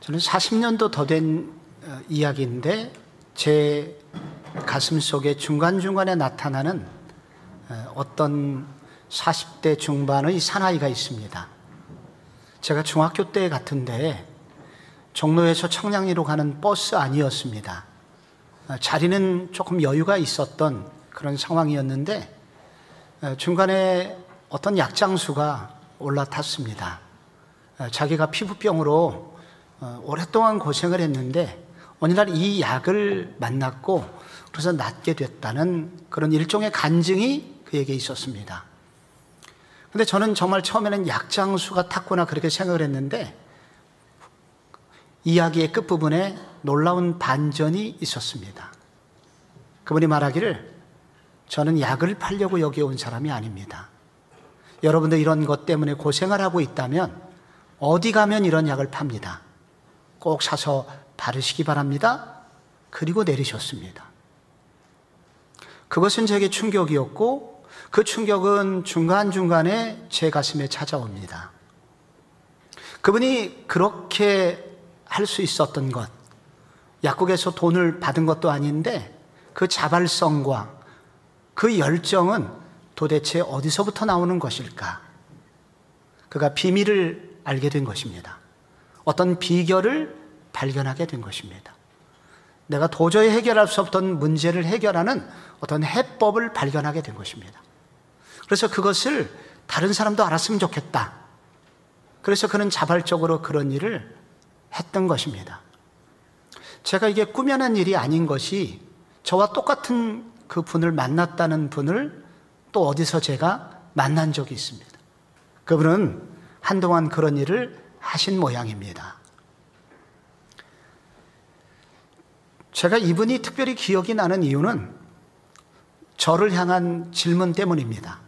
저는 40년도 더 된 이야기인데 제 가슴 속에 중간중간에 나타나는 어떤 40대 중반의 사나이가 있습니다. 제가 중학교 때 같은데 종로에서 청량리로 가는 버스 안이었습니다. 자리는 조금 여유가 있었던 그런 상황이었는데 중간에 어떤 약장수가 올라탔습니다. 자기가 피부병으로 오랫동안 고생을 했는데 어느 날 이 약을 만났고 그래서 낫게 됐다는 그런 일종의 간증이 그에게 있었습니다. 근데 저는 정말 처음에는 약장수가 탔구나 그렇게 생각을 했는데 이야기의 끝부분에 놀라운 반전이 있었습니다. 그분이 말하기를 저는 약을 팔려고 여기 온 사람이 아닙니다. 여러분들 이런 것 때문에 고생을 하고 있다면 어디 가면 이런 약을 팝니다. 꼭 사서 바르시기 바랍니다. 그리고 내리셨습니다. 그것은 제게 충격이었고 그 충격은 중간중간에 제 가슴에 찾아옵니다. 그분이 그렇게 할 수 있었던 것, 약국에서 돈을 받은 것도 아닌데 그 자발성과 그 열정은 도대체 어디서부터 나오는 것일까? 그가 비밀을 알게 된 것입니다. 어떤 비결을 발견하게 된 것입니다. 내가 도저히 해결할 수 없던 문제를 해결하는 어떤 해법을 발견하게 된 것입니다. 그래서 그것을 다른 사람도 알았으면 좋겠다. 그래서 그는 자발적으로 그런 일을 했던 것입니다. 제가 이게 꾸며낸 일이 아닌 것이 저와 똑같은 그 분을 만났다는 분을 또 어디서 제가 만난 적이 있습니다. 그분은 한동안 그런 일을 하신 모양입니다. 제가 이분이 특별히 기억이 나는 이유는 저를 향한 질문 때문입니다.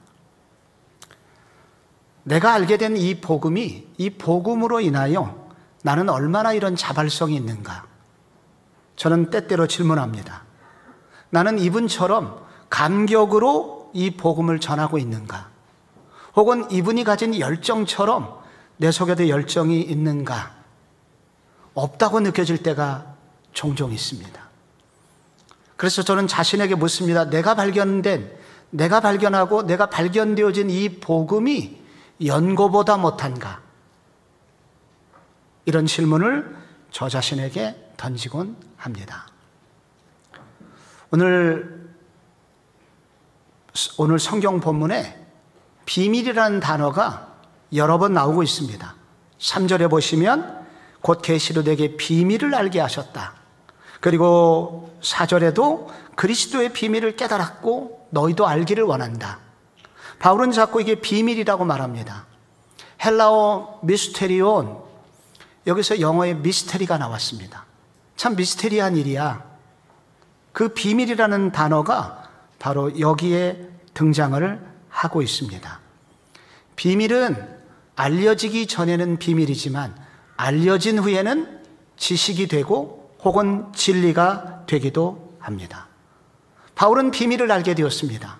내가 알게 된 이 복음이 이 복음으로 인하여 나는 얼마나 이런 자발성이 있는가? 저는 때때로 질문합니다. 나는 이분처럼 감격으로 이 복음을 전하고 있는가? 혹은 이분이 가진 열정처럼 내 속에도 열정이 있는가? 없다고 느껴질 때가 종종 있습니다. 그래서 저는 자신에게 묻습니다. 내가 발견하고 내가 발견되어진 이 복음이 연고보다 못한가? 이런 질문을 저 자신에게 던지곤 합니다. 오늘 성경 본문에 비밀이라는 단어가 여러 번 나오고 있습니다. 3절에 보시면 곧 계시로 내게 비밀을 알게 하셨다. 그리고 4절에도 그리스도의 비밀을 깨달았고 너희도 알기를 원한다. 바울은 자꾸 이게 비밀이라고 말합니다. 헬라어 미스테리온, 여기서 영어의 미스테리가 나왔습니다. 참 미스테리한 일이야. 그 비밀이라는 단어가 바로 여기에 등장을 하고 있습니다. 비밀은 알려지기 전에는 비밀이지만 알려진 후에는 지식이 되고 혹은 진리가 되기도 합니다. 바울은 비밀을 알게 되었습니다.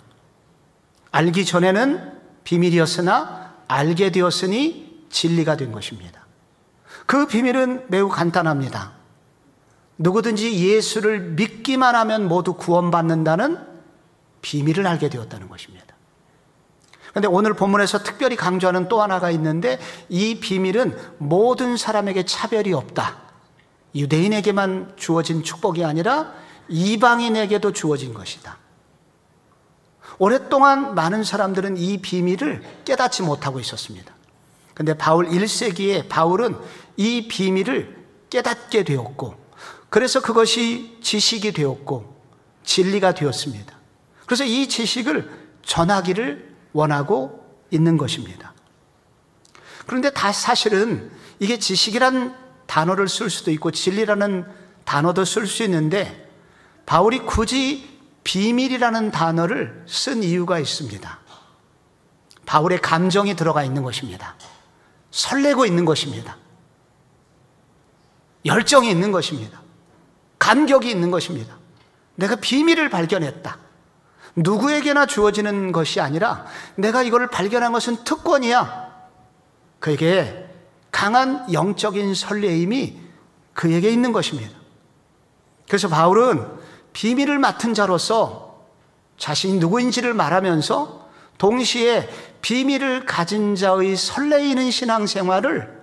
알기 전에는 비밀이었으나 알게 되었으니 진리가 된 것입니다. 그 비밀은 매우 간단합니다. 누구든지 예수를 믿기만 하면 모두 구원받는다는 비밀을 알게 되었다는 것입니다. 그런데 오늘 본문에서 특별히 강조하는 또 하나가 있는데 이 비밀은 모든 사람에게 차별이 없다. 유대인에게만 주어진 축복이 아니라 이방인에게도 주어진 것이다. 오랫동안 많은 사람들은 이 비밀을 깨닫지 못하고 있었습니다. 그런데 바울 1세기에 바울은 이 비밀을 깨닫게 되었고 그래서 그것이 지식이 되었고 진리가 되었습니다. 그래서 이 지식을 전하기를 원하고 있는 것입니다. 그런데 사실은 이게 지식이란 단어를 쓸 수도 있고 진리라는 단어도 쓸 수 있는데 바울이 굳이 비밀이라는 단어를 쓴 이유가 있습니다. 바울의 감정이 들어가 있는 것입니다. 설레고 있는 것입니다. 열정이 있는 것입니다. 감격이 있는 것입니다. 내가 비밀을 발견했다. 누구에게나 주어지는 것이 아니라 내가 이걸 발견한 것은 특권이야. 그에게 강한 영적인 설레임이 그에게 있는 것입니다. 그래서 바울은 비밀을 맡은 자로서 자신이 누구인지를 말하면서 동시에 비밀을 가진 자의 설레이는 신앙생활을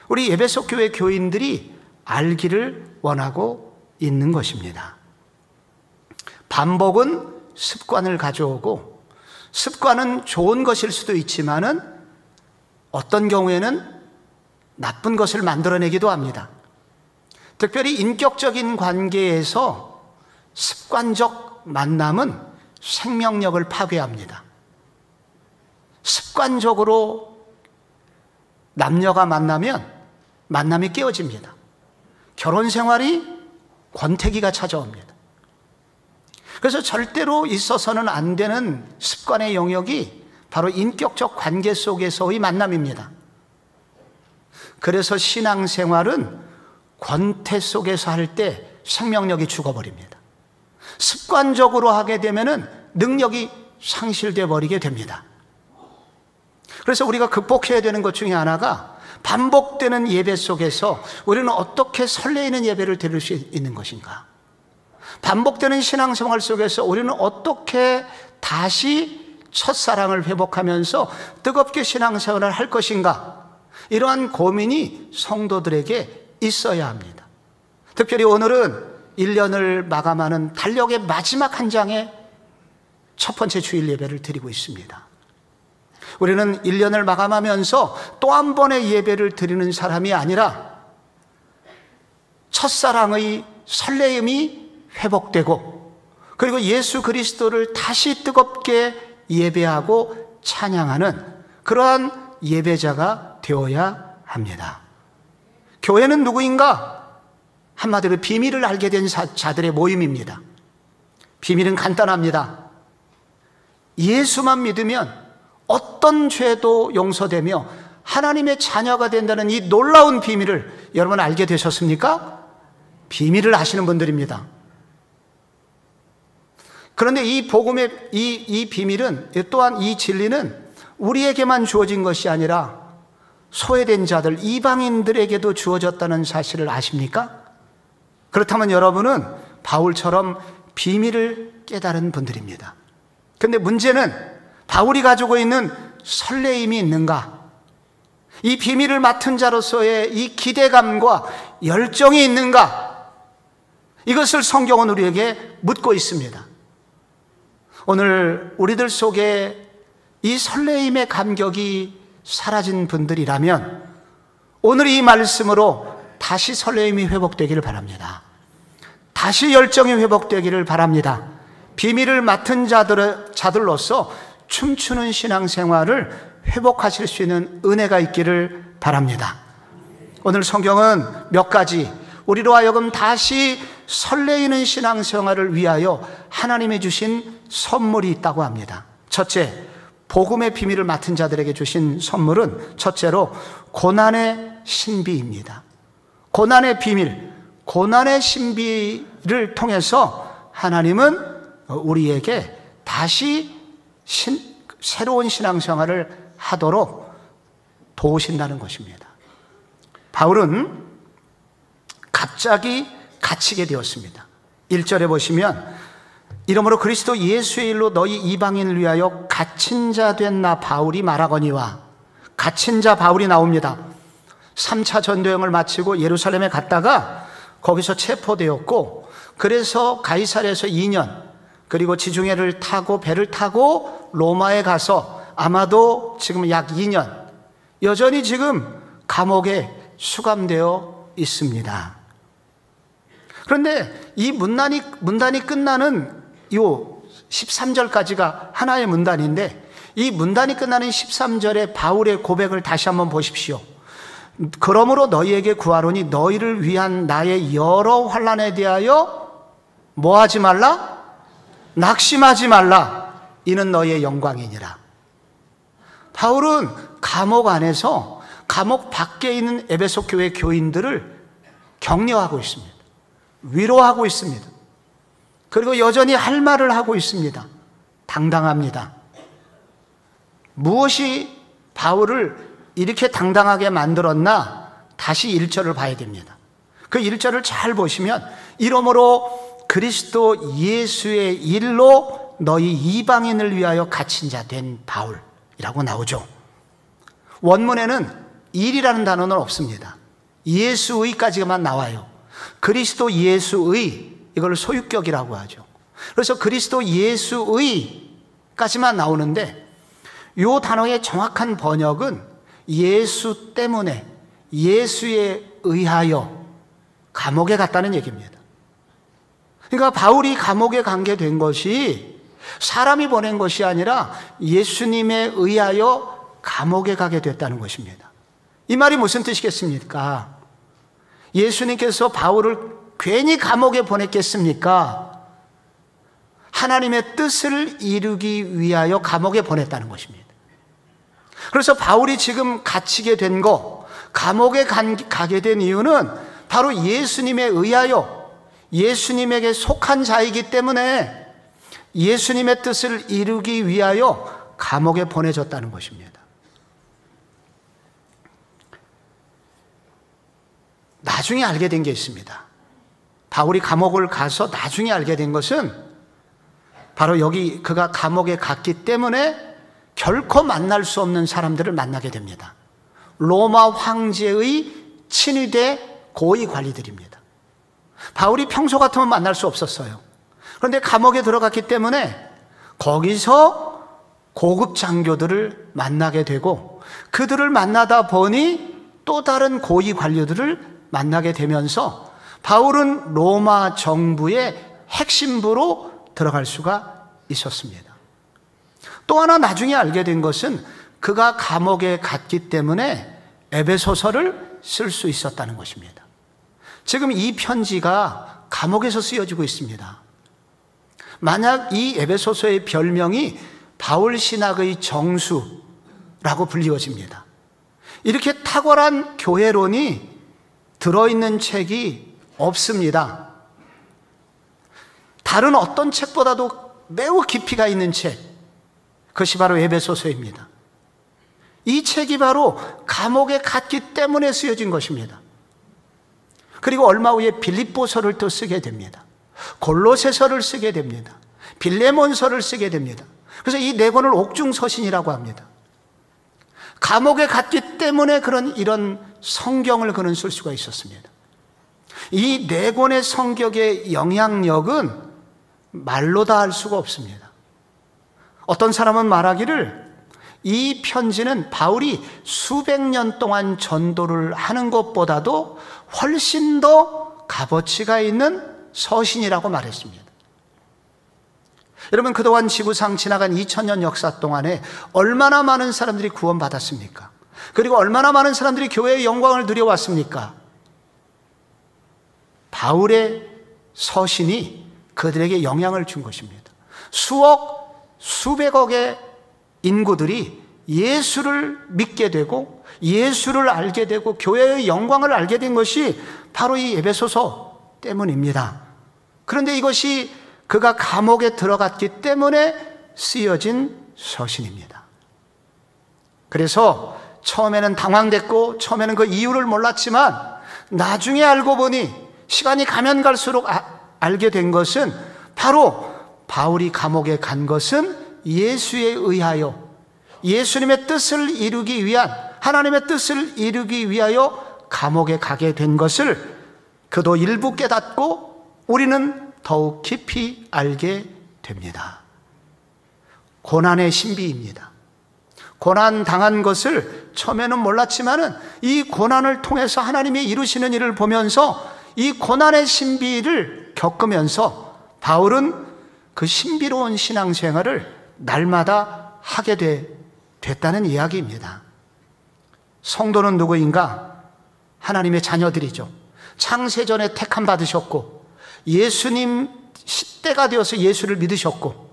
우리 에베소 교회 교인들이 알기를 원하고 있는 것입니다. 반복은 습관을 가져오고, 습관은 좋은 것일 수도 있지만은 어떤 경우에는 나쁜 것을 만들어내기도 합니다. 특별히 인격적인 관계에서 습관적 만남은 생명력을 파괴합니다. 습관적으로 남녀가 만나면 만남이 깨어집니다. 결혼 생활이 권태기가 찾아옵니다. 그래서 절대로 있어서는 안 되는 습관의 영역이 바로 인격적 관계 속에서의 만남입니다. 그래서 신앙생활은 권태 속에서 할 때 생명력이 죽어버립니다. 습관적으로 하게 되면은 능력이 상실되어 버리게 됩니다. 그래서 우리가 극복해야 되는 것 중에 하나가 반복되는 예배 속에서 우리는 어떻게 설레이는 예배를 드릴 수 있는 것인가? 반복되는 신앙생활 속에서 우리는 어떻게 다시 첫사랑을 회복하면서 뜨겁게 신앙생활을 할 것인가? 이러한 고민이 성도들에게 있어야 합니다. 특별히 오늘은 1년을 마감하는 달력의 마지막 한 장의 첫 번째 주일 예배를 드리고 있습니다. 우리는 1년을 마감하면서 또 한 번의 예배를 드리는 사람이 아니라 첫사랑의 설레임이 회복되고, 그리고 예수 그리스도를 다시 뜨겁게 예배하고 찬양하는 그러한 예배자가 되어야 합니다. 교회는 누구인가? 한마디로 비밀을 알게 된 자들의 모임입니다. 비밀은 간단합니다. 예수만 믿으면 어떤 죄도 용서되며 하나님의 자녀가 된다는 이 놀라운 비밀을 여러분 알게 되셨습니까? 비밀을 아시는 분들입니다. 그런데 이 복음의 이 비밀은, 또한 이 진리는 우리에게만 주어진 것이 아니라 소외된 자들, 이방인들에게도 주어졌다는 사실을 아십니까? 그렇다면 여러분은 바울처럼 비밀을 깨달은 분들입니다. 그런데 문제는 바울이 가지고 있는 설레임이 있는가? 이 비밀을 맡은 자로서의 이 기대감과 열정이 있는가? 이것을 성경은 우리에게 묻고 있습니다. 오늘 우리들 속에 이 설레임의 감격이 사라진 분들이라면 오늘 이 말씀으로 다시 설레임이 회복되기를 바랍니다. 다시 열정이 회복되기를 바랍니다. 비밀을 맡은 자들로서 춤추는 신앙생활을 회복하실 수 있는 은혜가 있기를 바랍니다. 오늘 성경은 몇 가지 우리로 하여금 다시 설레이는 신앙생활을 위하여 하나님이 주신 선물이 있다고 합니다. 첫째, 복음의 비밀을 맡은 자들에게 주신 선물은 첫째로 고난의 신비입니다. 고난의 비밀, 고난의 신비를 통해서 하나님은 우리에게 다시 새로운 신앙생활을 하도록 도우신다는 것입니다. 바울은 갑자기 갇히게 되었습니다. 1절에 보시면 이러므로 그리스도 예수의 일로 너희 이방인을 위하여 갇힌 자 된 나 바울이 말하거니와, 갇힌 자 바울이 나옵니다. 3차 전도여행을 마치고 예루살렘에 갔다가 거기서 체포되었고, 그래서 가이사랴에서 2년, 그리고 지중해를 타고 배를 타고 로마에 가서 아마도 지금 약 2년 여전히 지금 감옥에 수감되어 있습니다. 그런데 이 문단이 끝나는 요 13절까지가 하나의 문단인데, 이 문단이 끝나는 13절의 바울의 고백을 다시 한번 보십시오. 그러므로 너희에게 구하노니 너희를 위한 나의 여러 환난에 대하여 뭐하지 말라? 낙심하지 말라. 이는 너희의 영광이니라. 바울은 감옥 안에서 감옥 밖에 있는 에베소 교회 교인들을 격려하고 있습니다. 위로하고 있습니다. 그리고 여전히 할 말을 하고 있습니다. 당당합니다. 무엇이 바울을 이렇게 당당하게 만들었나? 다시 1절을 봐야 됩니다. 그 1절을 잘 보시면 이러므로 그리스도 예수의 일로 너희 이방인을 위하여 갇힌 자 된 바울이라고 나오죠. 원문에는 일이라는 단어는 없습니다. 예수의까지만 나와요. 그리스도 예수의, 이걸 소유격이라고 하죠. 그래서 그리스도 예수의까지만 나오는데 이 단어의 정확한 번역은 예수 때문에, 예수에 의하여 감옥에 갔다는 얘기입니다. 그러니까 바울이 감옥에 가게 된 것이 사람이 보낸 것이 아니라 예수님에 의하여 감옥에 가게 됐다는 것입니다. 이 말이 무슨 뜻이겠습니까? 예수님께서 바울을 괜히 감옥에 보냈겠습니까? 하나님의 뜻을 이루기 위하여 감옥에 보냈다는 것입니다. 그래서 바울이 지금 갇히게 된 거, 감옥에 가게 된 이유는 바로 예수님에 의하여 예수님에게 속한 자이기 때문에 예수님의 뜻을 이루기 위하여 감옥에 보내졌다는 것입니다. 나중에 알게 된 게 있습니다. 바울이 감옥을 가서 나중에 알게 된 것은 바로 여기 그가 감옥에 갔기 때문에 결코 만날 수 없는 사람들을 만나게 됩니다. 로마 황제의 친위대 고위 관리들입니다. 바울이 평소 같으면 만날 수 없었어요. 그런데 감옥에 들어갔기 때문에 거기서 고급 장교들을 만나게 되고 그들을 만나다 보니 또 다른 고위 관료들을 만나게 되면서 바울은 로마 정부의 핵심부로 들어갈 수가 있었습니다. 또 하나 나중에 알게 된 것은 그가 감옥에 갔기 때문에 에베소서를 쓸 수 있었다는 것입니다. 지금 이 편지가 감옥에서 쓰여지고 있습니다. 만약 이 에베소서의 별명이 바울 신학의 정수라고 불리워집니다. 이렇게 탁월한 교회론이 들어있는 책이 없습니다. 다른 어떤 책보다도 매우 깊이가 있는 책, 그것이 바로 에베소서입니다. 이 책이 바로 감옥에 갔기 때문에 쓰여진 것입니다. 그리고 얼마 후에 빌립보서를 또 쓰게 됩니다. 골로새서를 쓰게 됩니다. 빌레몬서를 쓰게 됩니다. 그래서 이 네 권을 옥중서신이라고 합니다. 감옥에 갔기 때문에 이런 성경을 그는 쓸 수가 있었습니다. 이 네 권의 성경의 영향력은 말로 다 할 수가 없습니다. 어떤 사람은 말하기를 이 편지는 바울이 수백 년 동안 전도를 하는 것보다도 훨씬 더 값어치가 있는 서신이라고 말했습니다. 여러분, 그동안 지구상 지나간 2000년 역사 동안에 얼마나 많은 사람들이 구원받았습니까? 그리고 얼마나 많은 사람들이 교회의 영광을 누려왔습니까? 바울의 서신이 그들에게 영향을 준 것입니다. 수억, 수백억의 인구들이 예수를 믿게 되고 예수를 알게 되고 교회의 영광을 알게 된 것이 바로 이 에베소서 때문입니다. 그런데 이것이 그가 감옥에 들어갔기 때문에 쓰여진 서신입니다. 그래서 처음에는 당황됐고 처음에는 그 이유를 몰랐지만 나중에 알고 보니 시간이 가면 갈수록 알게 된 것은 바로 바울이 감옥에 간 것은 예수에 의하여 예수님의 뜻을 이루기 위한, 하나님의 뜻을 이루기 위하여 감옥에 가게 된 것을 그도 일부 깨닫고 우리는 더욱 깊이 알게 됩니다. 고난의 신비입니다. 고난 당한 것을 처음에는 몰랐지만은 이 고난을 통해서 하나님이 이루시는 일을 보면서 이 고난의 신비를 겪으면서 바울은 그 신비로운 신앙생활을 날마다 하게 됐다는 이야기입니다. 성도는 누구인가? 하나님의 자녀들이죠. 창세전에 택함 받으셨고 예수님 때가 되어서 예수를 믿으셨고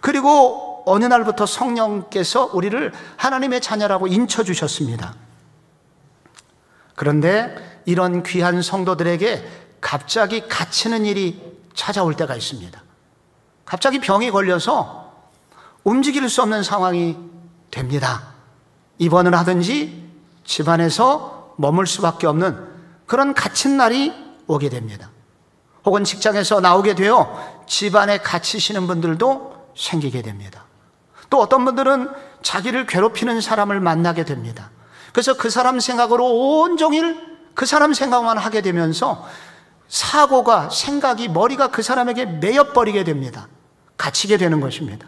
그리고 어느 날부터 성령께서 우리를 하나님의 자녀라고 인쳐주셨습니다. 그런데 이런 귀한 성도들에게 갑자기 갇히는 일이 찾아올 때가 있습니다. 갑자기 병이 걸려서 움직일 수 없는 상황이 됩니다. 입원을 하든지 집안에서 머물 수밖에 없는 그런 갇힌 날이 오게 됩니다. 혹은 직장에서 나오게 되어 집안에 갇히시는 분들도 생기게 됩니다. 또 어떤 분들은 자기를 괴롭히는 사람을 만나게 됩니다. 그래서 그 사람 생각으로 온종일 그 사람 생각만 하게 되면서 사고가, 생각이, 머리가 그 사람에게 매여버리게 됩니다. 갇히게 되는 것입니다.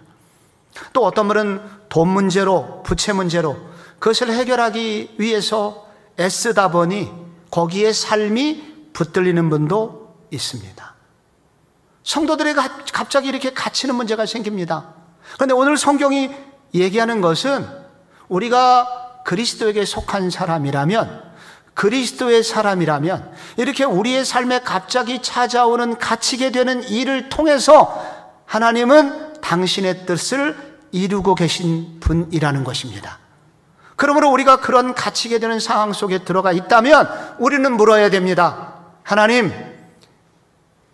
또 어떤 분은 돈 문제로, 부채 문제로 그것을 해결하기 위해서 애쓰다 보니 거기에 삶이 붙들리는 분도 있습니다. 성도들에게 갑자기 이렇게 갇히는 문제가 생깁니다. 그런데 오늘 성경이 얘기하는 것은 우리가 그리스도에게 속한 사람이라면, 그리스도의 사람이라면 이렇게 우리의 삶에 갑자기 찾아오는 갇히게 되는 일을 통해서 하나님은 당신의 뜻을 이루고 계신 분이라는 것입니다. 그러므로 우리가 그런 갇히게 되는 상황 속에 들어가 있다면 우리는 물어야 됩니다. 하나님,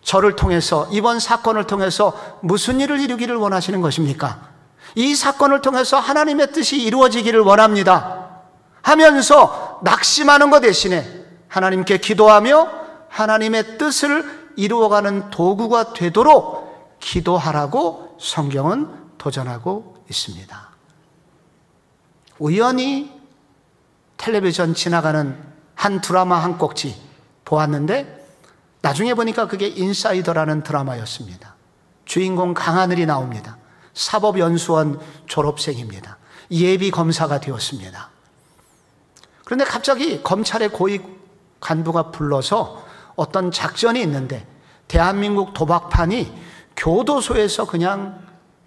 저를 통해서, 이번 사건을 통해서 무슨 일을 이루기를 원하시는 것입니까? 이 사건을 통해서 하나님의 뜻이 이루어지기를 원합니다 하면서 낙심하는 것 대신에 하나님께 기도하며 하나님의 뜻을 이루어가는 도구가 되도록 기도하라고 성경은 도전하고 있습니다. 우연히 텔레비전 지나가는 한 드라마 한 꼭지 보았는데 나중에 보니까 그게 인사이더라는 드라마였습니다. 주인공 강하늘이 나옵니다. 사법연수원 졸업생입니다. 예비 검사가 되었습니다. 그런데 갑자기 검찰의 고위 간부가 불러서 어떤 작전이 있는데 대한민국 도박판이 교도소에서 그냥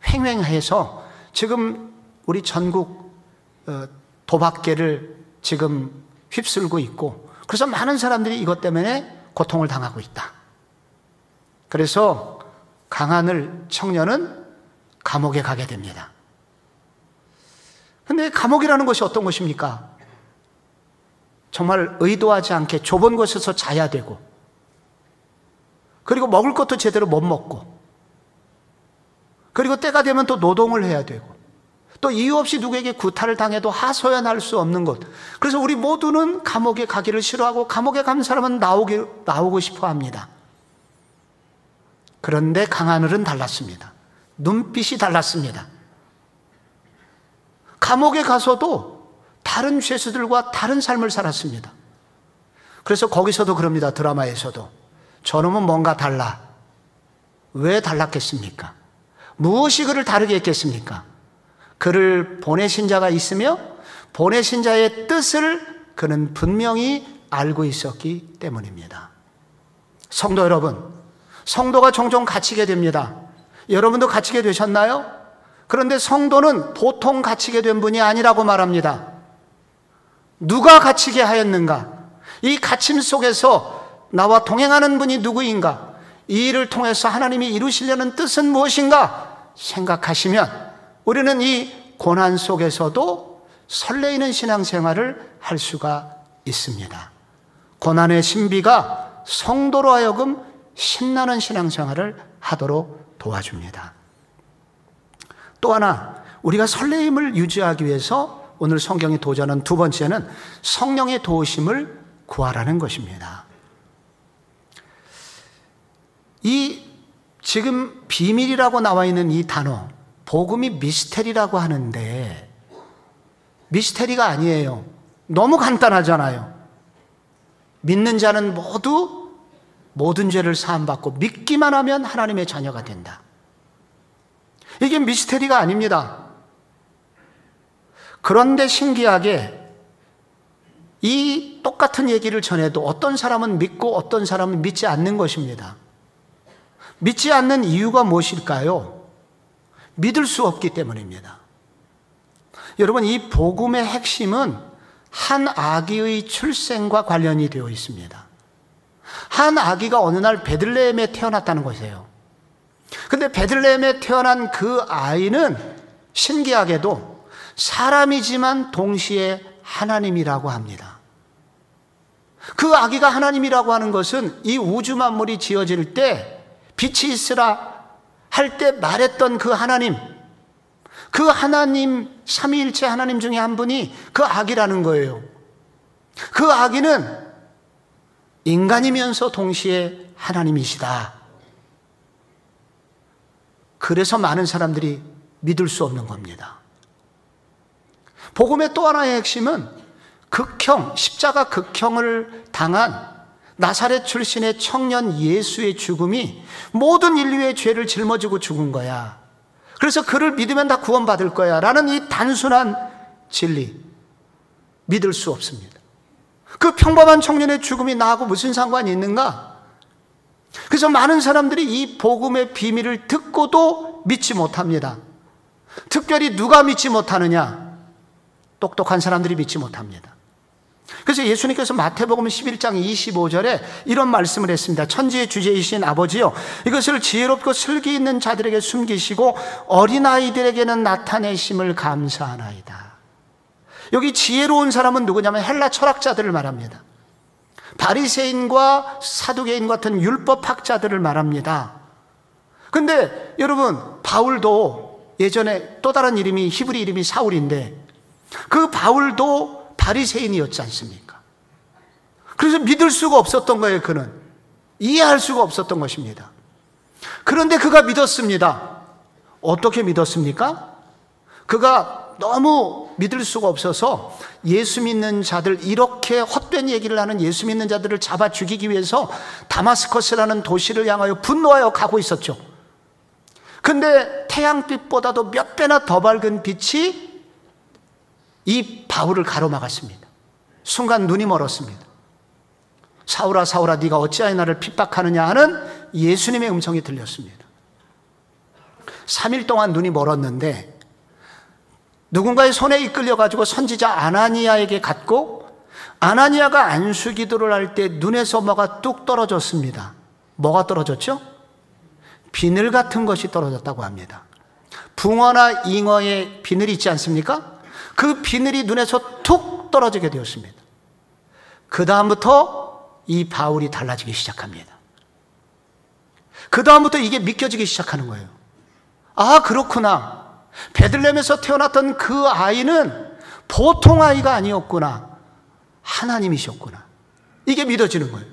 횡행해서 지금 우리 전국 도박계를 지금 휩쓸고 있고, 그래서 많은 사람들이 이것 때문에 고통을 당하고 있다. 그래서 강하늘 청년은 감옥에 가게 됩니다. 그런데 감옥이라는 것이 어떤 것입니까? 정말 의도하지 않게 좁은 곳에서 자야 되고, 그리고 먹을 것도 제대로 못 먹고, 그리고 때가 되면 또 노동을 해야 되고, 또 이유 없이 누구에게 구타를 당해도 하소연할 수 없는 것. 그래서 우리 모두는 감옥에 가기를 싫어하고 감옥에 간 사람은 나오고 싶어 합니다. 그런데 강하늘은 달랐습니다. 눈빛이 달랐습니다. 감옥에 가서도 다른 죄수들과 다른 삶을 살았습니다. 그래서 거기서도 그럽니다. 드라마에서도 저놈은 뭔가 달라. 왜 달랐겠습니까? 무엇이 그를 다르게 했겠습니까? 그를 보내신 자가 있으며 보내신 자의 뜻을 그는 분명히 알고 있었기 때문입니다. 성도 여러분, 성도가 종종 갇히게 됩니다. 여러분도 갇히게 되셨나요? 그런데 성도는 보통 갇히게 된 분이 아니라고 말합니다. 누가 갇히게 하였는가? 이 갇힘 속에서 나와 동행하는 분이 누구인가? 이 일을 통해서 하나님이 이루시려는 뜻은 무엇인가? 생각하시면 우리는 이 고난 속에서도 설레이는 신앙생활을 할 수가 있습니다. 고난의 신비가 성도로 하여금 신나는 신앙생활을 하도록 도와줍니다. 또 하나, 우리가 설레임을 유지하기 위해서 오늘 성경이 도전한 두 번째는 성령의 도우심을 구하라는 것입니다. 이 지금 비밀이라고 나와 있는 이 단어, 복음이 미스테리라고 하는데 미스테리가 아니에요. 너무 간단하잖아요. 믿는 자는 모두 모든 죄를 사함받고 믿기만 하면 하나님의 자녀가 된다. 이게 미스테리가 아닙니다. 그런데 신기하게 이 똑같은 얘기를 전해도 어떤 사람은 믿고 어떤 사람은 믿지 않는 것입니다. 믿지 않는 이유가 무엇일까요? 믿을 수 없기 때문입니다. 여러분, 이 복음의 핵심은 한 아기의 출생과 관련이 되어 있습니다. 한 아기가 어느 날 베들레헴에 태어났다는 것이에요. 근데 베들레헴에 태어난 그 아이는 신기하게도 사람이지만 동시에 하나님이라고 합니다. 그 아기가 하나님이라고 하는 것은 이 우주 만물이 지어질 때 빛이 있으라 할 때 말했던 그 하나님, 그 하나님, 삼위일체 하나님 중에 한 분이 그 아기라는 거예요. 그 아기는 인간이면서 동시에 하나님이시다. 그래서 많은 사람들이 믿을 수 없는 겁니다. 복음의 또 하나의 핵심은 십자가 극형을 당한 나사렛 출신의 청년 예수의 죽음이 모든 인류의 죄를 짊어지고 죽은 거야. 그래서 그를 믿으면 다 구원받을 거야 라는 이 단순한 진리, 믿을 수 없습니다. 그 평범한 청년의 죽음이 나하고 무슨 상관이 있는가? 그래서 많은 사람들이 이 복음의 비밀을 듣고도 믿지 못합니다. 특별히 누가 믿지 못하느냐? 똑똑한 사람들이 믿지 못합니다. 그래서 예수님께서 마태복음 11장 25절에 이런 말씀을 했습니다. 천지의 주제이신 아버지요, 이것을 지혜롭고 슬기 있는 자들에게 숨기시고 어린아이들에게는 나타내심을 감사하나이다. 여기 지혜로운 사람은 누구냐면 헬라 철학자들을 말합니다. 바리새인과 사두개인 같은 율법학자들을 말합니다. 근데 여러분, 바울도 예전에 또 다른 이름이 히브리 이름이 사울인데 그 바울도 바리새인이었지 않습니까? 그래서 믿을 수가 없었던 거예요. 그는 이해할 수가 없었던 것입니다. 그런데 그가 믿었습니다. 어떻게 믿었습니까? 그가 너무 믿을 수가 없어서 예수 믿는 자들, 이렇게 헛된 얘기를 하는 예수 믿는 자들을 잡아 죽이기 위해서 다마스커스라는 도시를 향하여 분노하여 가고 있었죠. 근데 태양빛보다도 몇 배나 더 밝은 빛이 이 바울을 가로막았습니다. 순간 눈이 멀었습니다. 사울아 사울아 네가 어찌하여 나를 핍박하느냐 하는 예수님의 음성이 들렸습니다. 3일 동안 눈이 멀었는데 누군가의 손에 이끌려가지고 선지자 아나니아에게 갔고, 아나니아가 안수기도를 할 때 눈에서 뭐가 뚝 떨어졌습니다. 뭐가 떨어졌죠? 비늘 같은 것이 떨어졌다고 합니다. 붕어나 잉어의 비늘이 있지 않습니까? 그 비늘이 눈에서 툭 떨어지게 되었습니다. 그 다음부터 이 바울이 달라지기 시작합니다. 그 다음부터 이게 믿겨지기 시작하는 거예요. 아, 그렇구나. 베들레헴에서 태어났던 그 아이는 보통 아이가 아니었구나. 하나님이셨구나. 이게 믿어지는 거예요.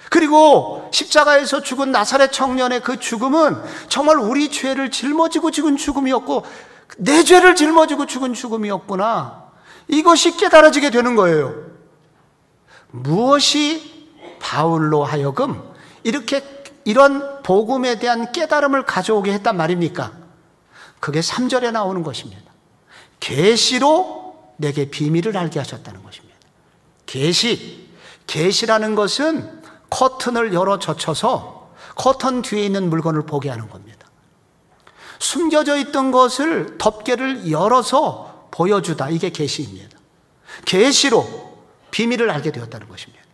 그리고 십자가에서 죽은 나사렛 청년의 그 죽음은 정말 우리 죄를 짊어지고 죽은 죽음이었고 내 죄를 짊어지고 죽은 죽음이었구나. 이것이 깨달아지게 되는 거예요. 무엇이 바울로 하여금 이런 복음에 대한 깨달음을 가져오게 했단 말입니까? 그게 3절에 나오는 것입니다. 계시로 내게 비밀을 알게 하셨다는 것입니다. 계시라는 것은 커튼을 열어 젖혀서 커튼 뒤에 있는 물건을 보게 하는 겁니다. 숨겨져 있던 것을 덮개를 열어서 보여주다. 이게 계시입니다. 계시로 비밀을 알게 되었다는 것입니다.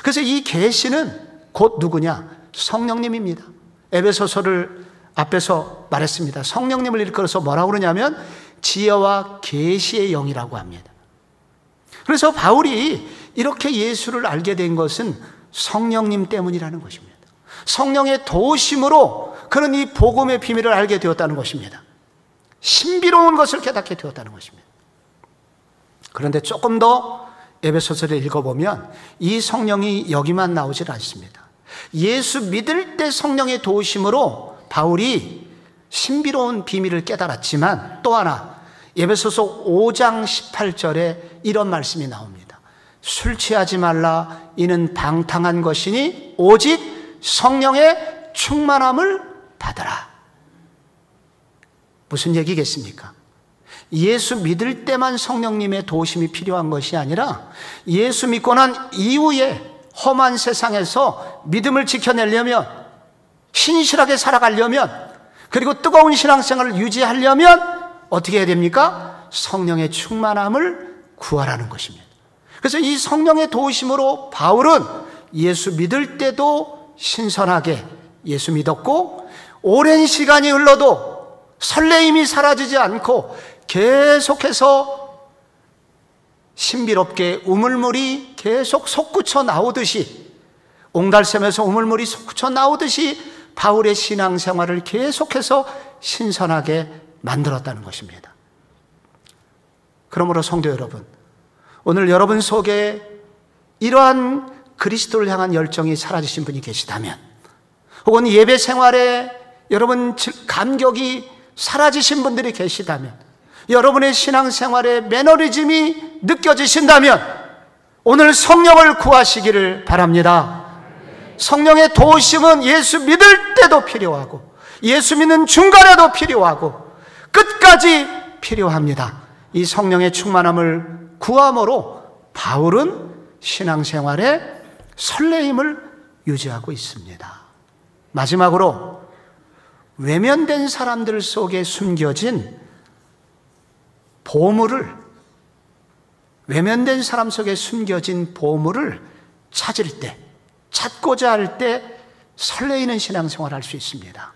그래서 이 계시는 곧 누구냐? 성령님입니다. 에베소서를 앞에서 말했습니다. 성령님을 일컬어서 뭐라고 그러냐면 지혜와 계시의 영이라고 합니다. 그래서 바울이 이렇게 예수를 알게 된 것은 성령님 때문이라는 것입니다. 성령의 도우심으로 그는 이 복음의 비밀을 알게 되었다는 것입니다. 신비로운 것을 깨닫게 되었다는 것입니다. 그런데 조금 더 에베소서를 읽어보면 이 성령이 여기만 나오질 않습니다. 예수 믿을 때 성령의 도우심으로 바울이 신비로운 비밀을 깨달았지만 또 하나 에베소서 5장 18절에 이런 말씀이 나옵니다. 술 취하지 말라. 이는 방탕한 것이니 오직 성령의 충만함을 받으라. 무슨 얘기겠습니까? 예수 믿을 때만 성령님의 도우심이 필요한 것이 아니라 예수 믿고 난 이후에 험한 세상에서 믿음을 지켜내려면, 신실하게 살아가려면, 그리고 뜨거운 신앙생활을 유지하려면 어떻게 해야 됩니까? 성령의 충만함을 구하라는 것입니다. 그래서 이 성령의 도우심으로 바울은 예수 믿을 때도 신선하게 예수 믿었고, 오랜 시간이 흘러도 설레임이 사라지지 않고 계속해서 신비롭게 우물물이 계속 솟구쳐 나오듯이, 옹달샘에서 우물물이 솟구쳐 나오듯이 바울의 신앙생활을 계속해서 신선하게 만들었다는 것입니다. 그러므로 성도 여러분, 오늘 여러분 속에 이러한 그리스도를 향한 열정이 사라지신 분이 계시다면, 혹은 예배 생활에 여러분 감격이 사라지신 분들이 계시다면, 여러분의 신앙생활에 매너리즘이 느껴지신다면 오늘 성령을 구하시기를 바랍니다. 성령의 도우심은 예수 믿을 때도 필요하고 예수 믿는 중간에도 필요하고 끝까지 필요합니다. 이 성령의 충만함을 구함으로 바울은 신앙생활에 설레임을 유지하고 있습니다. 마지막으로 외면된 사람들 속에 숨겨진 보물을, 외면된 사람 속에 숨겨진 보물을 찾을 때, 찾고자 할 때 설레이는 신앙생활을 할 수 있습니다.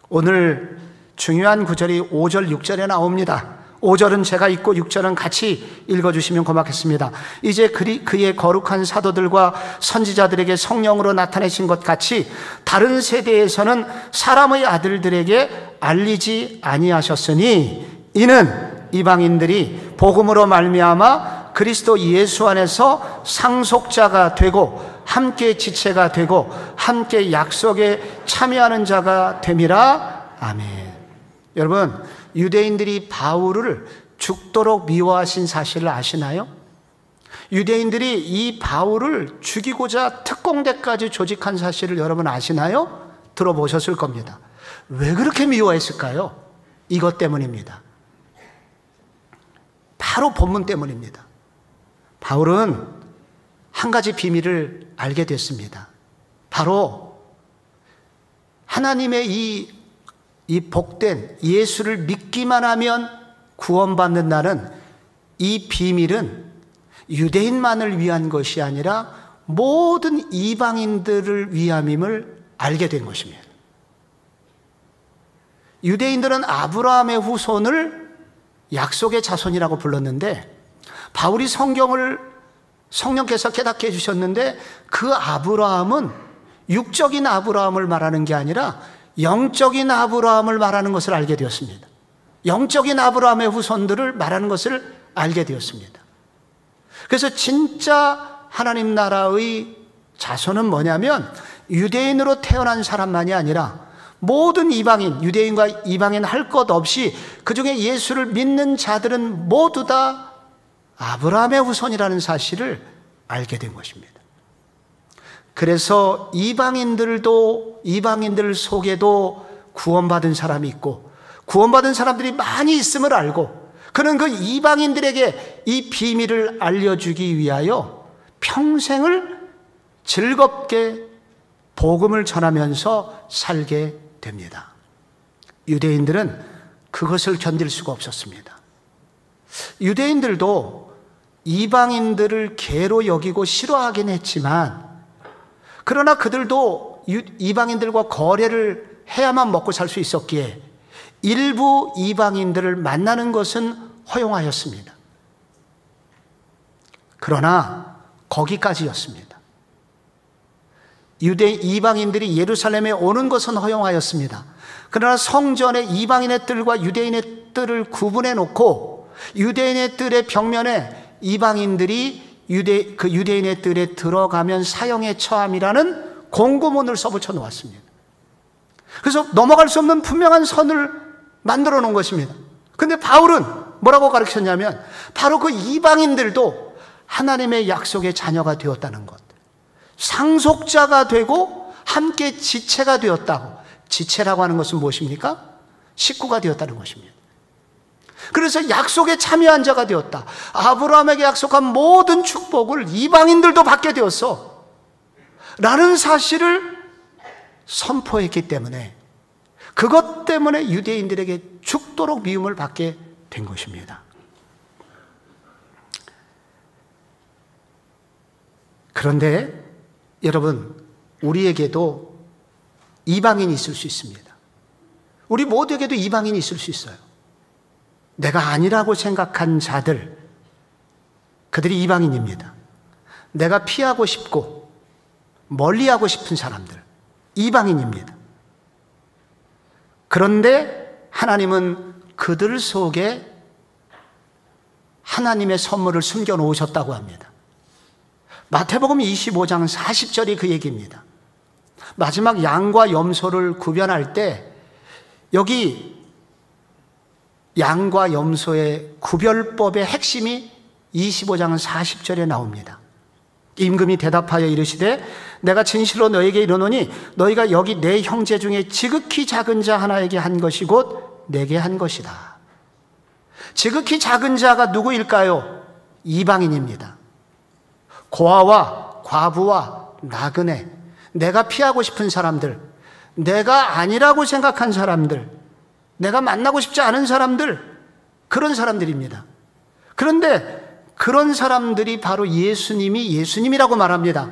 오늘 중요한 구절이 5절, 6절에 나옵니다. 5절은 제가 읽고 6절은 같이 읽어주시면 고맙겠습니다. 이제 그의 거룩한 사도들과 선지자들에게 성령으로 나타내신 것 같이 다른 세대에서는 사람의 아들들에게 알리지 아니하셨으니 이는 이방인들이 복음으로 말미암아 그리스도 예수 안에서 상속자가 되고 함께 지체가 되고 함께 약속에 참여하는 자가 됨이라. 아멘. 여러분, 유대인들이 바울을 죽도록 미워하신 사실을 아시나요? 유대인들이 이 바울을 죽이고자 특공대까지 조직한 사실을 여러분 아시나요? 들어보셨을 겁니다. 왜 그렇게 미워했을까요? 이것 때문입니다. 바로 본문 때문입니다. 바울은 한 가지 비밀을 알게 됐습니다. 바로 하나님의 이 복된 예수를 믿기만 하면 구원받는다는 이 비밀은 유대인만을 위한 것이 아니라 모든 이방인들을 위함임을 알게 된 것입니다. 유대인들은 아브라함의 후손을 약속의 자손이라고 불렀는데, 바울이 성령께서 깨닫게 해주셨는데, 그 아브라함은 육적인 아브라함을 말하는 게 아니라 영적인 아브라함을 말하는 것을 알게 되었습니다. 영적인 아브라함의 후손들을 말하는 것을 알게 되었습니다. 그래서 진짜 하나님 나라의 자손은 뭐냐면 유대인으로 태어난 사람만이 아니라 모든 이방인, 유대인과 이방인 할 것 없이 그중에 예수를 믿는 자들은 모두 다 아브라함의 후손이라는 사실을 알게 된 것입니다. 그래서 이방인들 속에도 구원받은 사람이 있고 구원받은 사람들이 많이 있음을 알고, 그는 그 이방인들에게 이 비밀을 알려주기 위하여 평생을 즐겁게 복음을 전하면서 살게 됩니다. 유대인들은 그것을 견딜 수가 없었습니다. 유대인들도 이방인들을 개로 여기고 싫어하긴 했지만, 그러나 그들도 이방인들과 거래를 해야만 먹고 살 수 있었기에 일부 이방인들을 만나는 것은 허용하였습니다. 그러나 거기까지였습니다. 이방인들이 예루살렘에 오는 것은 허용하였습니다. 그러나 성전에 이방인의 뜰과 유대인의 뜰을 구분해 놓고 유대인의 뜰의 벽면에 이방인들이 유대인의 뜰에 들어가면 사형에 처함이라는 공고문을 써붙여 놓았습니다. 그래서 넘어갈 수 없는 분명한 선을 만들어 놓은 것입니다. 그런데 바울은 뭐라고 가르쳤냐면 바로 그 이방인들도 하나님의 약속의 자녀가 되었다는 것, 상속자가 되고 함께 지체가 되었다고. 지체라고 하는 것은 무엇입니까? 식구가 되었다는 것입니다. 그래서 약속에 참여한 자가 되었다. 아브라함에게 약속한 모든 축복을 이방인들도 받게 되었어 라는 사실을 선포했기 때문에, 그것 때문에 유대인들에게 죽도록 미움을 받게 된 것입니다. 그런데 여러분, 우리에게도 이방인이 있을 수 있습니다. 우리 모두에게도 이방인이 있을 수 있어요. 내가 아니라고 생각한 자들, 그들이 이방인입니다. 내가 피하고 싶고 멀리하고 싶은 사람들, 이방인입니다. 그런데 하나님은 그들 속에 하나님의 선물을 숨겨 놓으셨다고 합니다. 마태복음 25장 40절이 그 얘기입니다. 마지막 양과 염소를 구별할 때 여기 양과 염소의 구별법의 핵심이 25장 40절에 나옵니다. 임금이 대답하여 이르시되 내가 진실로 너에게 이르노니 너희가 여기 내 형제 중에 지극히 작은 자 하나에게 한 것이 곧 내게 한 것이다. 지극히 작은 자가 누구일까요? 이방인입니다. 고아와 과부와 나그네, 내가 피하고 싶은 사람들, 내가 아니라고 생각한 사람들, 내가 만나고 싶지 않은 사람들, 그런 사람들입니다. 그런데 그런 사람들이 바로 예수님이라고 말합니다.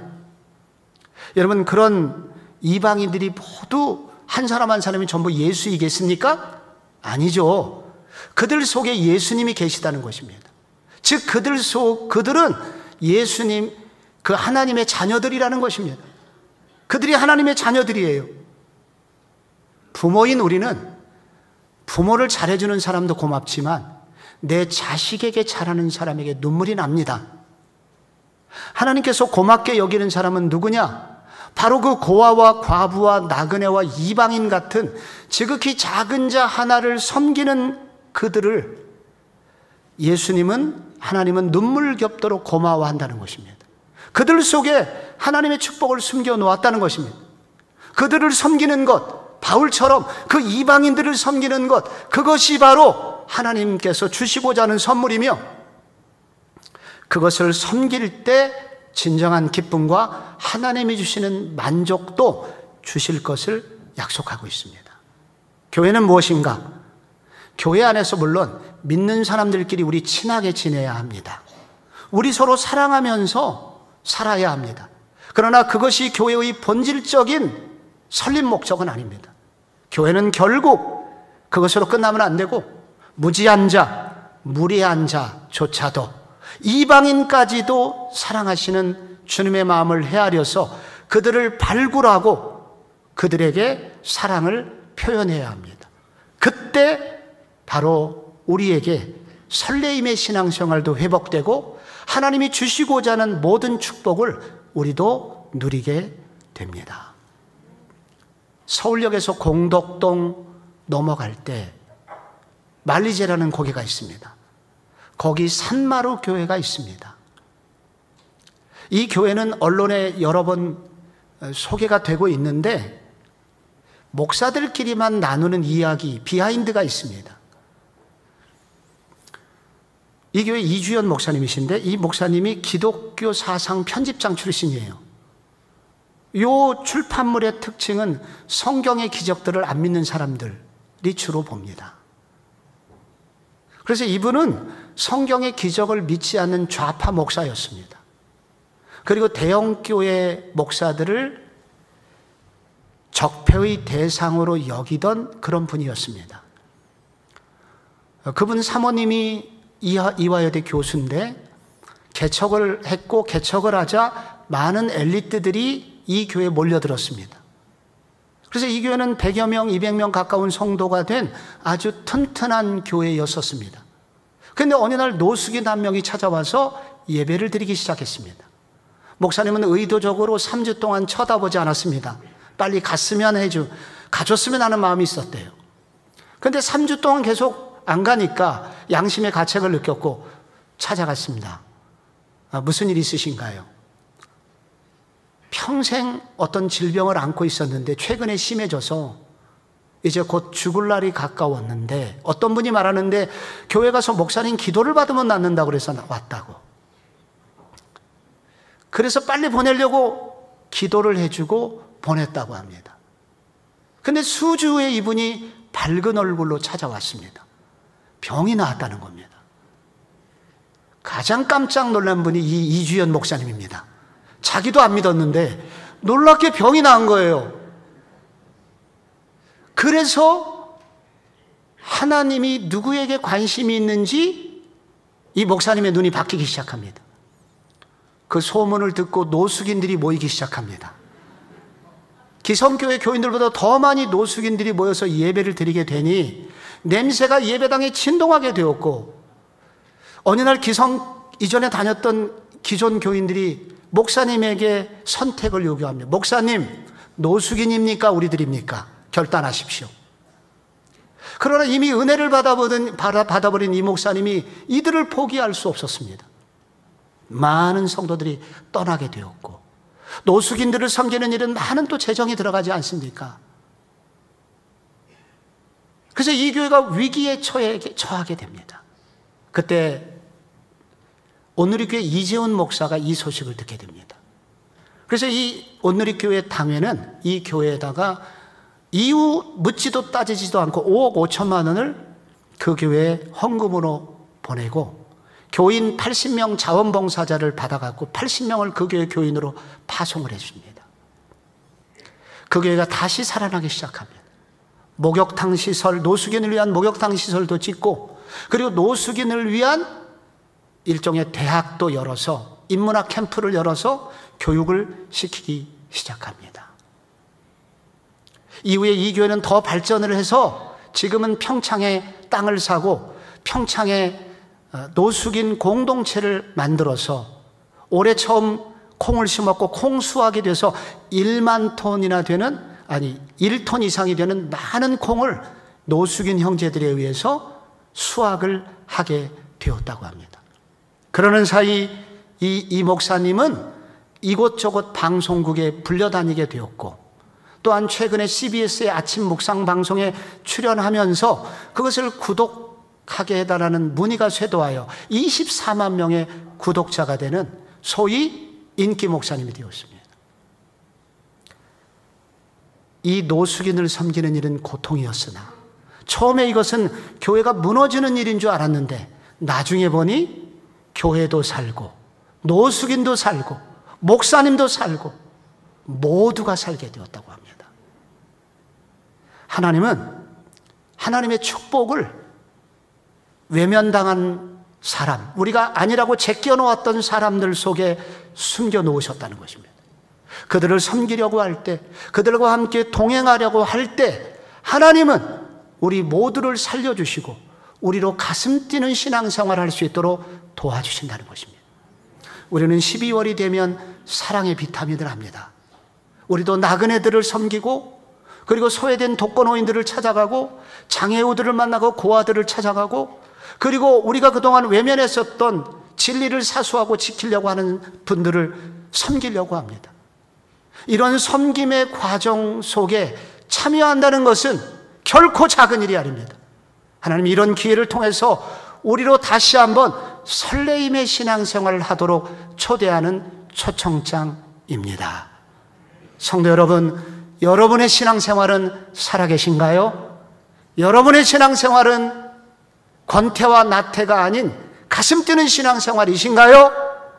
여러분, 그런 이방인들이 모두 한 사람 한 사람이 전부 예수이겠습니까? 아니죠. 그들 속에 예수님이 계시다는 것입니다. 즉 그들은 예수님, 그 하나님의 자녀들이라는 것입니다. 그들이 하나님의 자녀들이에요. 부모인 우리는 부모를 잘해주는 사람도 고맙지만 내 자식에게 잘하는 사람에게 눈물이 납니다. 하나님께서 고맙게 여기는 사람은 누구냐? 바로 그 고아와 과부와 나그네와 이방인 같은 지극히 작은 자 하나를 섬기는 그들을 하나님은 눈물겹도록 고마워한다는 것입니다. 그들 속에 하나님의 축복을 숨겨 놓았다는 것입니다. 그들을 섬기는 것, 바울처럼 그 이방인들을 섬기는 것, 그것이 바로 하나님께서 주시고자 하는 선물이며 그것을 섬길 때 진정한 기쁨과 하나님이 주시는 만족도 주실 것을 약속하고 있습니다. 교회는 무엇인가? 교회 안에서 물론 믿는 사람들끼리 우리 친하게 지내야 합니다. 우리 서로 사랑하면서 살아야 합니다. 그러나 그것이 교회의 본질적인 설립 목적은 아닙니다. 교회는 결국 그것으로 끝나면 안 되고 무지한 자, 무리한 자조차도 이방인까지도 사랑하시는 주님의 마음을 헤아려서 그들을 발굴하고 그들에게 사랑을 표현해야 합니다. 그때 바로 우리에게 설레임의 신앙생활도 회복되고 하나님이 주시고자 하는 모든 축복을 우리도 누리게 됩니다. 서울역에서 공덕동 넘어갈 때 말리제라는 고개가 있습니다. 거기 산마루 교회가 있습니다. 이 교회는 언론에 여러 번 소개가 되고 있는데 목사들끼리만 나누는 이야기, 비하인드가 있습니다. 이 교회 이주연 목사님이신데 이 목사님이 기독교 사상 편집장 출신이에요. 이 출판물의 특징은 성경의 기적들을 안 믿는 사람들이 주로 봅니다. 그래서 이분은 성경의 기적을 믿지 않는 좌파 목사였습니다. 그리고 대형교회 목사들을 적폐의 대상으로 여기던 그런 분이었습니다. 그분 사모님이 이화여대 교수인데 개척을 했고 개척을 하자 많은 엘리트들이 이 교회에 몰려들었습니다. 그래서 이 교회는 100여 명, 200명 가까운 성도가 된 아주 튼튼한 교회였었습니다. 그런데 어느 날 노숙인 한 명이 찾아와서 예배를 드리기 시작했습니다. 목사님은 의도적으로 3주 동안 쳐다보지 않았습니다. 빨리 가줬으면 하는 마음이 있었대요. 그런데 3주 동안 계속 안 가니까 양심의 가책을 느꼈고 찾아갔습니다. 무슨 일 있으신가요? 평생 어떤 질병을 앓고 있었는데 최근에 심해져서 이제 곧 죽을 날이 가까웠는데 어떤 분이 말하는데 교회 가서 목사님 기도를 받으면 낫는다고 그래서 왔다고. 그래서 빨리 보내려고 기도를 해주고 보냈다고 합니다. 근데 수주 후에 이분이 밝은 얼굴로 찾아왔습니다. 병이 나았다는 겁니다. 가장 깜짝 놀란 분이 이 이주연 목사님입니다. 자기도 안 믿었는데 놀랍게 병이 나은 거예요. 그래서 하나님이 누구에게 관심이 있는지 이 목사님의 눈이 바뀌기 시작합니다. 그 소문을 듣고 노숙인들이 모이기 시작합니다. 기성교회 교인들보다 더 많이 노숙인들이 모여서 예배를 드리게 되니 냄새가 예배당에 진동하게 되었고 어느 날 기성 이전에 다녔던 기존 교인들이 목사님에게 선택을 요구합니다. 목사님, 노숙인입니까? 우리들입니까? 결단하십시오. 그러나 이미 은혜를 받아버린 이 목사님이 이들을 포기할 수 없었습니다. 많은 성도들이 떠나게 되었고, 노숙인들을 섬기는 일은 많은 또 재정이 들어가지 않습니까? 그래서 이 교회가 위기에 처하게 됩니다. 그때 온누리교회 이재훈 목사가 이 소식을 듣게 됩니다. 그래서 이 온누리교회 당회는 이 교회에다가 이후 묻지도 따지지도 않고 5억 5천만 원을 그 교회에 헌금으로 보내고, 교인 80명 자원봉사자를 받아갖고 80명을 그 교회 교인으로 파송을 해줍니다. 그 교회가 다시 살아나기 시작합니다. 목욕탕 시설, 노숙인을 위한 목욕탕 시설도 짓고, 그리고 노숙인을 위한 일종의 대학도 열어서, 인문학 캠프를 열어서 교육을 시키기 시작합니다. 이후에 이 교회는 더 발전을 해서 지금은 평창에 땅을 사고 평창에 노숙인 공동체를 만들어서 올해 처음 콩을 심었고 콩 수확이 돼서 1만 톤이나 되는, 1톤 이상이 되는 많은 콩을 노숙인 형제들에 의해서 수확을 하게 되었다고 합니다. 그러는 사이 이 목사님은 이곳저곳 방송국에 불려다니게 되었고, 또한 최근에 CBS의 아침 묵상 방송에 출연하면서 그것을 구독하게 해달라는 문의가 쇄도하여 24만 명의 구독자가 되는 소위 인기 목사님이 되었습니다. 이 노숙인을 섬기는 일은 고통이었으나 처음에 이것은 교회가 무너지는 일인 줄 알았는데, 나중에 보니 교회도 살고 노숙인도 살고 목사님도 살고 모두가 살게 되었다고 합니다. 하나님은 하나님의 축복을 외면당한 사람, 우리가 아니라고 제껴놓았던 사람들 속에 숨겨놓으셨다는 것입니다. 그들을 섬기려고 할 때, 그들과 함께 동행하려고 할 때 하나님은 우리 모두를 살려주시고 우리로 가슴 뛰는 신앙생활을 할 수 있도록 도와주신다는 것입니다. 우리는 12월이 되면 사랑의 비타민을 합니다. 우리도 나그네들을 섬기고, 그리고 소외된 독거노인들을 찾아가고, 장애우들을 만나고 고아들을 찾아가고, 그리고 우리가 그동안 외면했었던 진리를 사수하고 지키려고 하는 분들을 섬기려고 합니다. 이런 섬김의 과정 속에 참여한다는 것은 결코 작은 일이 아닙니다. 하나님 이런 기회를 통해서 우리로 다시 한번 설레임의 신앙생활을 하도록 초대하는 초청장입니다. 성도 여러분, 여러분의 신앙생활은 살아계신가요? 여러분의 신앙생활은 권태와 나태가 아닌 가슴 뛰는 신앙생활이신가요?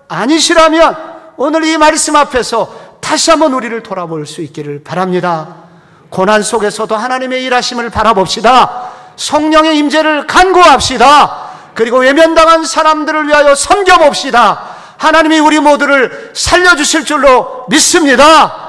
아니시라면 오늘 이 말씀 앞에서 다시 한번 우리를 돌아볼 수 있기를 바랍니다. 고난 속에서도 하나님의 일하심을 바라봅시다. 성령의 임재를 간구합시다. 그리고 외면당한 사람들을 위하여 섬겨봅시다. 하나님이 우리 모두를 살려주실 줄로 믿습니다.